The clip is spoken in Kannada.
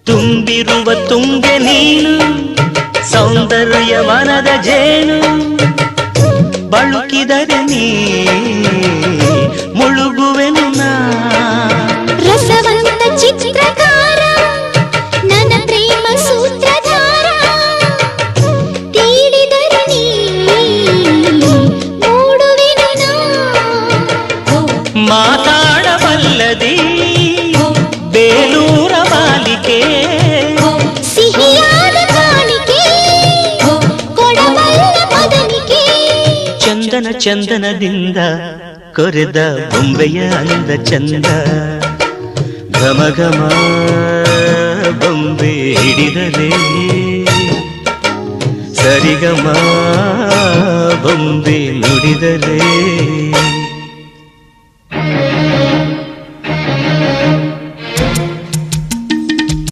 ತುಂಬಿರುವ ತುಂಗೆ ನೀನು ಸೌಂದರ್ಯವನದ ಜೇನು ಬಳುಕಿದರೆ ನೀ ಮುಳುಗುವೆನು ನಾ ರಸವಂತ ಚಿತ್ರಕಾರ ನನ್ನ ಪ್ರೇಮ ಸೂತ್ರಧಾರ ತೀಡಿದರೆ ನೀ ಮೂಡುವೆನು ನಾ ಮಾತಾಡಬಲ್ಲದಿ ಬೇಲೂರ ಬಾಲಿಕೆ ಸಿಹಿಯಾದ ಕಾಣಿಕೆ ಕೊಡಬಲ್ಲ ಮದನಿಕೆ ಚಂದನ ಚಂದನದಿಂದ ಕೊರೆದ ಬೊಂಬೆಯ ಅಂದ ಚಂದ ಘಮ ಘಮ ಬೊಂಬೆ ಹಿಡಿದರೆ ಸರಿಗಮ ಬೊಂಬೆ ನುಡಿದರೆ